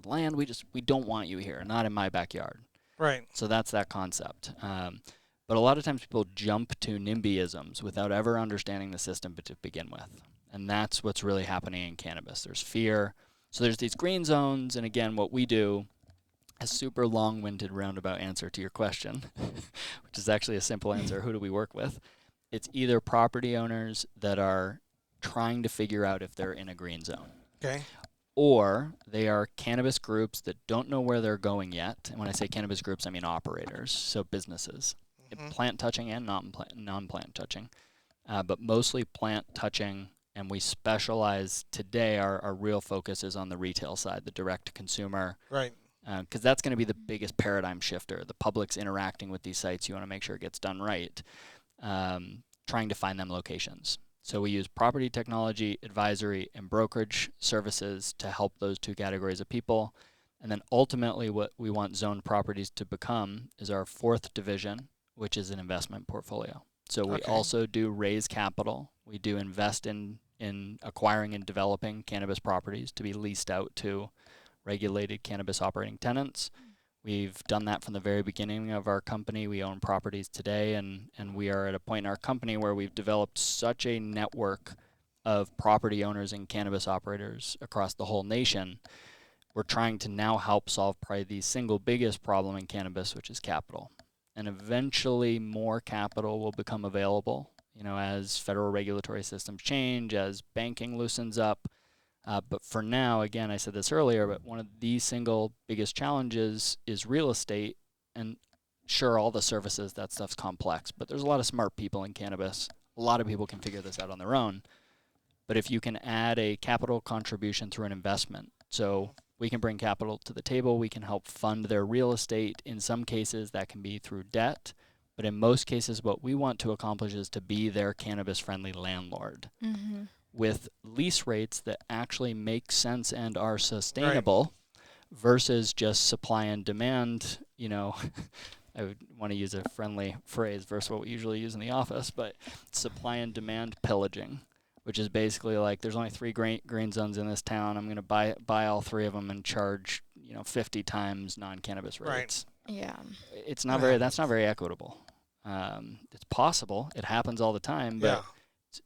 land. We don't want you here, not in my backyard. Right. So that's that concept. But a lot of times people jump to NIMBYisms without ever understanding the system to begin with. And that's what's really happening in cannabis. There's fear. So there's these green zones, and again, what we do, a super long-winded roundabout answer to your question, which is actually a simple answer. Who do we work with? It's either property owners that are trying to figure out if they're in a green zone. Okay. Or they are cannabis groups that don't know where they're going yet. And when I say cannabis groups, I mean operators, so businesses. Plant touching and non-plant touching. But mostly plant touching, and we specialize today, our real focus is on the retail side, the direct-to-consumer. Right. Because that's going to be the biggest paradigm shifter. The public's interacting with these sites. You want to make sure it gets done right. Trying to find them locations. So we use property technology, advisory, and brokerage services to help those two categories of people. And then ultimately what we want zoned properties to become is our fourth division, which is an investment portfolio. So we also do raise capital. We do invest in acquiring and developing cannabis properties to be leased out to regulated cannabis operating tenants. We've done that from the very beginning of our company. We own properties today, and we are at a point in our company where we've developed such a network of property owners and cannabis operators across the whole nation. We're trying to now help solve probably the single biggest problem in cannabis, which is capital. And eventually more capital will become available. as federal regulatory systems change, as banking loosens up. But for now, again, I said this earlier, but one of the single biggest challenges is real estate. And sure, all the services, that stuff's complex, but there's a lot of smart people in cannabis. A lot of people can figure this out on their own. But if you can add a capital contribution through an investment, so we can bring capital to the table, we can help fund their real estate. In some cases, that can be through debt. But in most cases, what we want to accomplish is to be their cannabis-friendly landlord with lease rates that actually make sense and are sustainable versus just supply and demand. I would want to use a friendly phrase versus what we usually use in the office, but supply and demand pillaging, which is basically like there's only 3 green zones in this town. I'm going to buy all 3 of them and charge 50 times non-cannabis rates. Yeah. It's not that's not very equitable. It's possible. It happens all the time, but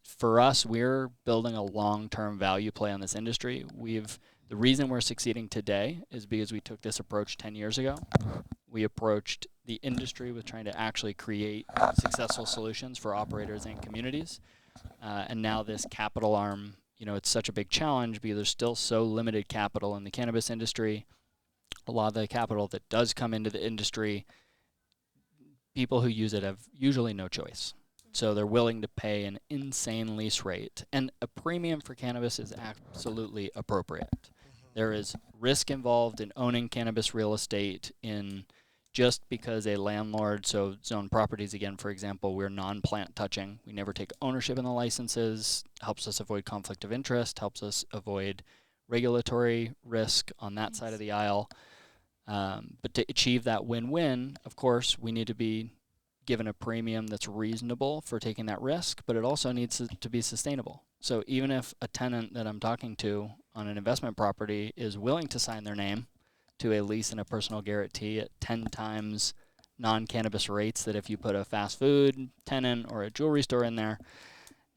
for us, we're building a long-term value play on this industry. The reason we're succeeding today is because we took this approach 10 years ago. We approached the industry with trying to actually create successful solutions for operators and communities. And now this capital arm, it's such a big challenge because there's still so limited capital in the cannabis industry. A lot of the capital that does come into the industry, people who use it have usually no choice. So they're willing to pay an insane lease rate. And a premium for cannabis is absolutely appropriate. There is risk involved in owning cannabis real estate just because a landlord, so zone properties again, for example, we're non-plant touching. We never take ownership in the licenses, helps us avoid conflict of interest, helps us avoid regulatory risk on that side of the aisle. But to achieve that win-win, of course, we need to be given a premium that's reasonable for taking that risk, but it also needs to be sustainable. So even if a tenant that I'm talking to on an investment property is willing to sign their name to a lease and a personal guarantee at 10 times non-cannabis rates that if you put a fast food tenant or a jewelry store in there,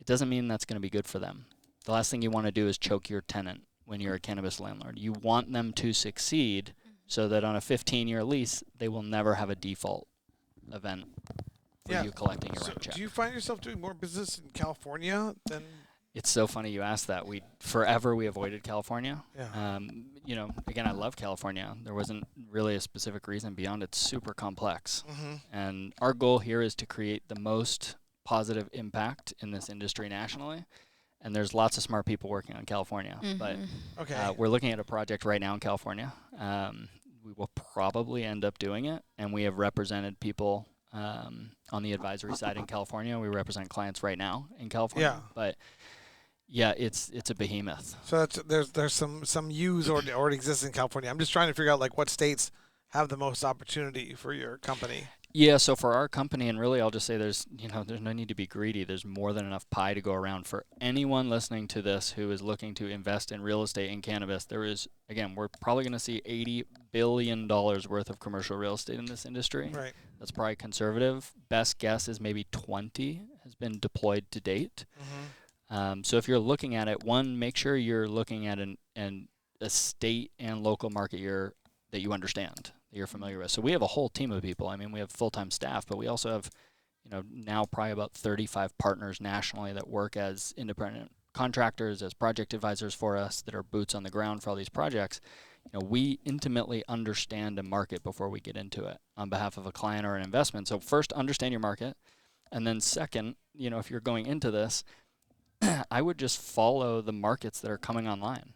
it doesn't mean that's going to be good for them. The last thing you want to do is choke your tenant when you're a cannabis landlord. You want them to succeed so that on a 15-year lease, they will never have a default event for you collecting your rent check. Do you find yourself doing more business in California than... It's so funny you asked that. We avoided California. Yeah. Again, I love California. There wasn't really a specific reason beyond it's super complex. And our goal here is to create the most positive impact in this industry nationally. And there's lots of smart people working on California. But we're looking at a project right now in California. We will probably end up doing it. And we have represented people on the advisory side in California. We represent clients right now in California. But it's a behemoth. So there's some use already exists in California. I'm just trying to figure out what states have the most opportunity for your company. Yeah, so for our company, and really I'll just say there's no need to be greedy. There's more than enough pie to go around for anyone listening to this who is looking to invest in real estate and cannabis. There is, again, we're probably going to see $80 billion worth of commercial real estate in this industry. Right. That's probably conservative. Best guess is maybe 20 has been deployed to date. So if you're looking at it, one, make sure you're looking at a state and local market that you understand, that you're familiar with. So we have a whole team of people. I mean, we have full-time staff, but we also have, now probably about 35 partners nationally that work as independent contractors, as project advisors for us, that are boots on the ground for all these projects. We intimately understand a market before we get into it on behalf of a client or an investment. So first, understand your market. And then second, if you're going into this, I would just follow the markets that are coming online.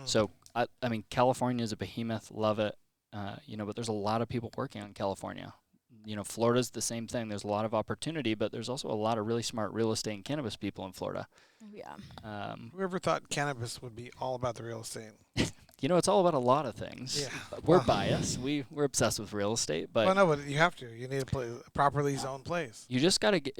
So, I mean, California is a behemoth, love it, but there's a lot of people working on California. Florida's the same thing. There's a lot of opportunity, but there's also a lot of really smart real estate and cannabis people in Florida. Yeah. Whoever thought cannabis would be all about the real estate? It's all about a lot of things. Yeah. We're biased. We're obsessed with real estate, but... Well, no, but you have to. You need a properly zoned place. You just got to get...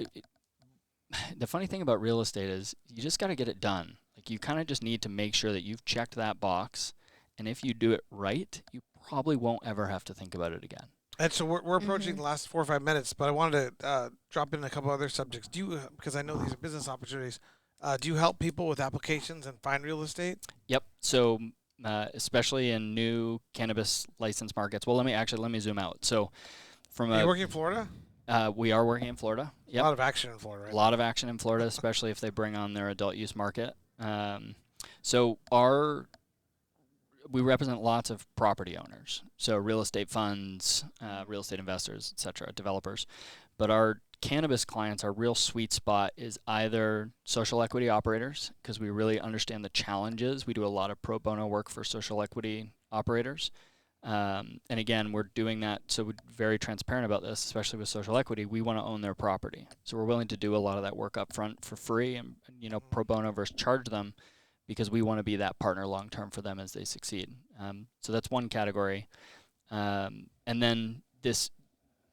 The funny thing about real estate is you just got to get it done. You kind of just need to make sure that you've checked that box, and if you do it right, you probably won't ever have to think about it again. And so we're approaching the last 4 or 5 minutes, but I wanted to drop in a couple other subjects. Because I know these are business opportunities, do you help people with applications and find real estate? Yep. So especially in new cannabis license markets. Well, let me zoom out. So Are you working in Florida? We are working in Florida. A lot of action in Florida, A right? lot of action in Florida, especially if they bring on their adult use market. So we represent lots of property owners, so real estate funds, real estate investors, et cetera, developers. But our cannabis clients, our real sweet spot is either social equity operators, because we really understand the challenges. We do a lot of pro bono work for social equity operators. And again, we're doing that, so we're very transparent about this, especially with social equity. We want to own their property. So we're willing to do a lot of that work up front for free and, pro bono versus charge them, because we want to be that partner long term for them as they succeed. So that's one category. And then this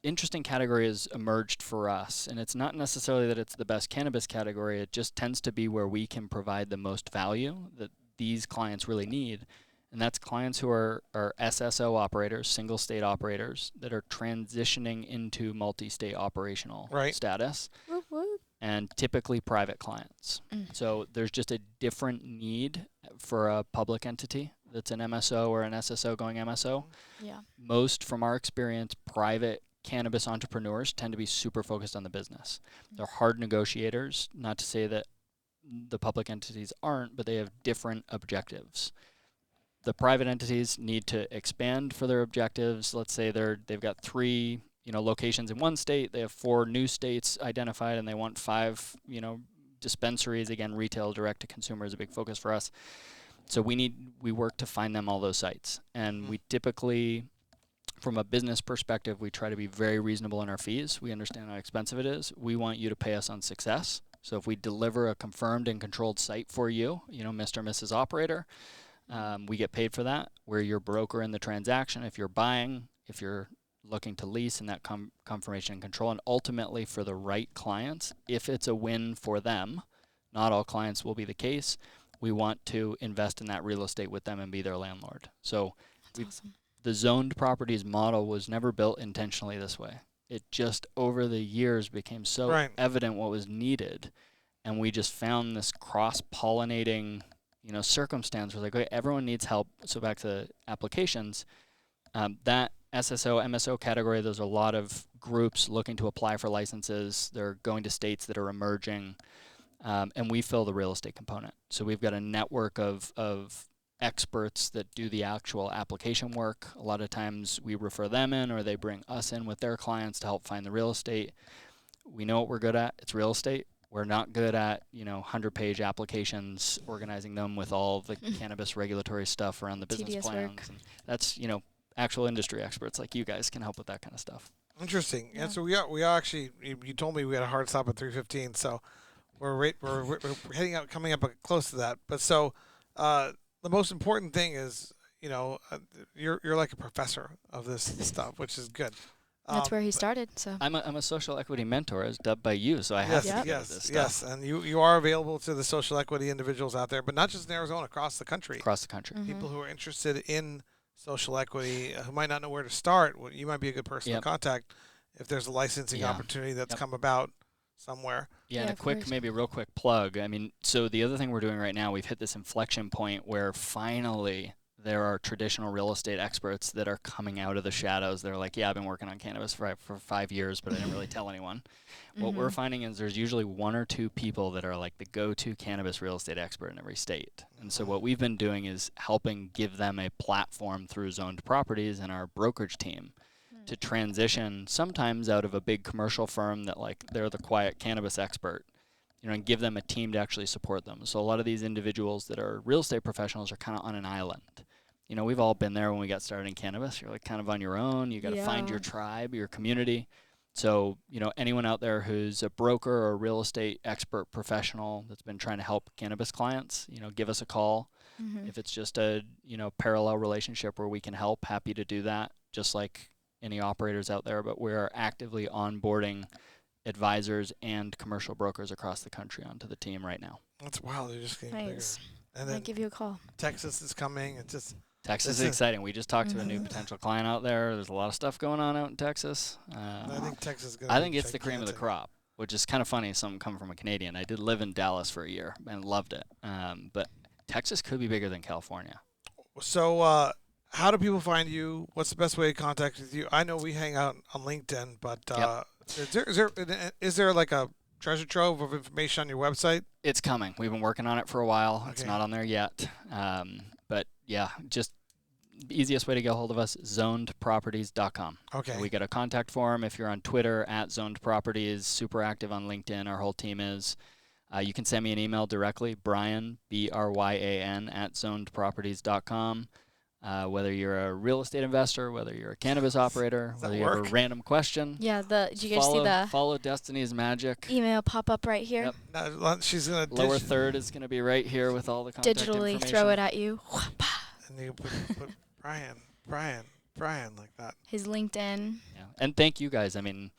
interesting category has emerged for us, and it's not necessarily that it's the best cannabis category. It just tends to be where we can provide the most value that these clients really need. And that's clients who are SSO operators, single state operators, that are transitioning into multi-state operational status. Whoop, whoop. And typically private clients. So there's just a different need for a public entity that's an MSO or an SSO going MSO. Yeah. Most, from our experience, private cannabis entrepreneurs tend to be super focused on the business. They're hard negotiators, not to say that the public entities aren't, but they have different objectives. The private entities need to expand for their objectives. Let's say they've got 3 locations in one state. They have 4 new states identified, and they want 5, dispensaries. Again, retail, direct to consumer is a big focus for us. So we work to find them all those sites. And we typically, from a business perspective, we try to be very reasonable in our fees. We understand how expensive it is. We want you to pay us on success. So if we deliver a confirmed and controlled site for you, Mr. and Mrs. Operator, we get paid for that. We're your broker in the transaction. If you're buying, if you're looking to lease, and that confirmation and control, and ultimately for the right clients, if it's a win for them, not all clients will be the case, we want to invest in that real estate with them and be their landlord. So Awesome. The zoned properties model was never built intentionally this way. It just over the years became so evident what was needed, and we just found this cross-pollinating circumstance where okay, everyone needs help. So back to applications, that SSO, MSO category, there's a lot of groups looking to apply for licenses. They're going to states that are emerging, and we fill the real estate component. So we've got a network of experts that do the actual application work. A lot of times we refer them in, or they bring us in with their clients to help find the real estate. We know what we're good at. It's real estate. We're not good at, 100-page applications, organizing them with all the cannabis regulatory stuff around the business tedious plans. work. And that's, actual industry experts like you guys can help with that kind of stuff. Interesting. Yeah. And so we are actually. You told me we had a hard stop at 3:15, so we're heading out, coming up close to that. But so the most important thing is, you're like a professor of this stuff, which is good. That's where he started. So I'm a social equity mentor, as dubbed by you, so I have to get this stuff. Yes, and you are available to the social equity individuals out there, but not just in Arizona, across the country. Across the country. People who are interested in social equity, who might not know where to start, you might be a good person to contact if there's a licensing opportunity that's come about somewhere. Yeah, and a real quick plug. I mean, so the other thing we're doing right now, we've hit this inflection point where finally there are traditional real estate experts that are coming out of the shadows. They're like, yeah, I've been working on cannabis for 5 years, but I didn't really tell anyone. What we're finding is there's usually 1 or 2 people that are like the go-to cannabis real estate expert in every state. And so what we've been doing is helping give them a platform through zoned properties and our brokerage team to transition sometimes out of a big commercial firm that like they're the quiet cannabis expert, and give them a team to actually support them. So a lot of these individuals that are real estate professionals are kind of on an island. We've all been there when we got started in cannabis. You're like kind of on your own. You got to find your tribe, your community. So, anyone out there who's a broker or a real estate expert professional that's been trying to help cannabis clients, give us a call. If it's just a, parallel relationship where we can help, happy to do that, just like any operators out there. But we're actively onboarding advisors and commercial brokers across the country onto the team right now. That's wild. They're just getting bigger. And I'll then give you a call. Texas is coming. It's just Texas is exciting. We just talked to a new potential client out there. There's a lot of stuff going on out in Texas. I think Texas is going I think it's the cream of the crop, which is kind of funny. Something coming from a Canadian. I did live in Dallas for a year and loved it. But Texas could be bigger than California. So how do people find you? What's the best way to contact with you? I know we hang out on LinkedIn, but Is there like a treasure trove of information on your website? It's coming. We've been working on it for a while. It's Okay. not on there yet. But yeah, just the easiest way to get a hold of us, zonedproperties.com. Okay. We got a contact form if you're on Twitter at Zoned Properties, super active on LinkedIn. Our whole team is. You can send me an email directly, Bryan, Bryan, at zonedproperties.com. Whether you're a real estate investor, whether you're a cannabis operator, Does that whether you have work? a random question. Yeah, did you guys see the Follow Destinee's magic. email pop up right here? Yep. Now, she's gonna Lower third is going to be right here with all the contact Digitally information. throw it at you. and you put Brian like that. His LinkedIn. Yeah. And thank you guys. I mean,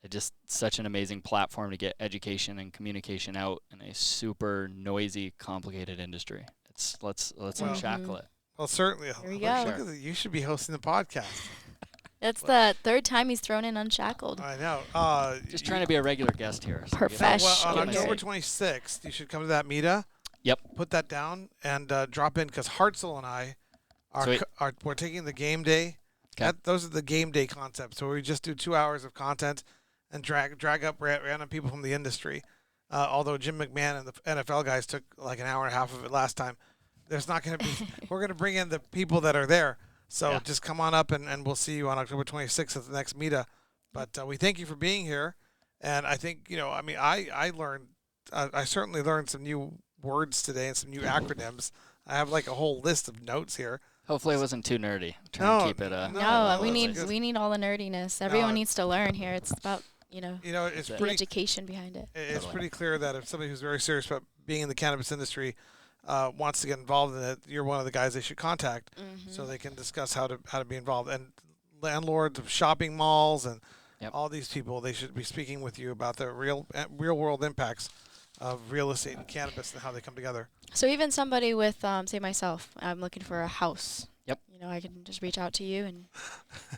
it's just such an amazing platform to get education and communication out in a super noisy, complicated industry. Let's unshackle it. Well, certainly. Here we Look go. at it. You should be hosting the podcast. That's the third time he's thrown in Unshackled. I know. Just trying to be a regular guest here. So Profesh. On Get October here. 26th, you should come to that MITA. Yep. Put that down and drop in because Hartzell and I Sweet. we're taking the game day. 'Kay. Those are the game day concepts. So we just do 2 hours of content and drag up random people from the industry. Although Jim McMahon and the NFL guys took like an hour and a half of it last time. There's not going to be. We're going to bring in the people that are there. So Yeah. just come on up and we'll see you on October 26th at the next MITA. But we thank you for being here. And I think, I learned, I certainly learned some new words today and some new acronyms. I have like a whole list of notes here. Hopefully it wasn't too nerdy. Try and keep it. No, No, we that's good. need all the nerdiness. Everyone needs to learn here. It's about It's the pretty education behind it. It's Totally. pretty clear that if somebody who's very serious about being in the cannabis industry wants to get involved in it, you're one of the guys they should contact so they can discuss how to be involved. And landlords of shopping malls and Yep. all these people, they should be speaking with you about the real world impacts of real estate and cannabis and how they come together. So even somebody with, say myself, I'm looking for a house. Yep. I can just reach out to you and.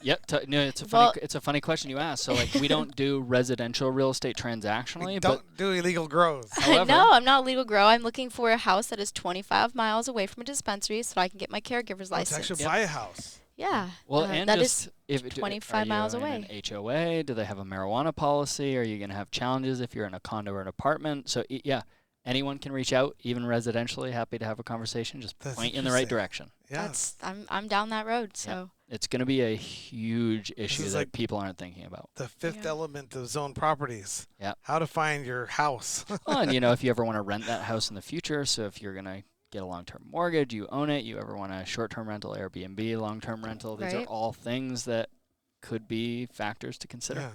Yep. No, it's a Well- it's a funny question you asked. So like we don't do residential real estate transactionally, We but don't do illegal grows. However- No, I'm not legal grow. I'm looking for a house that is 25 miles away from a dispensary so I can get my caregiver's To license. actually buy a house. Yeah. well, and that just is if 25 are miles you in away. an HOA? Do they have a marijuana policy? Are you going to have challenges if you're in a condo or an apartment? So yeah, anyone can reach out, even residentially. Happy to have a conversation. Just That's point in the right interesting. direction. Yeah. I'm down that road. So It's going to be a huge issue is that like- people aren't thinking about. The fifth Yeah. element of zone properties. Yeah. How to find your house. Well, and if you ever want to rent that house in the future, so if you're going to get a long-term mortgage, you own it, you ever want a short-term rental, Airbnb, long-term rental, these are Right. all things that could be factors to consider. Yeah.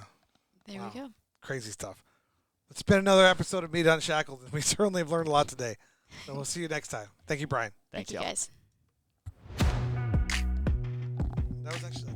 there Wow. we go. Crazy stuff. It's been another episode of MITA Unshackled, and we certainly have learned a lot today. So we'll see you next time. Thank you, Brian. Thank you you. guys. That was actually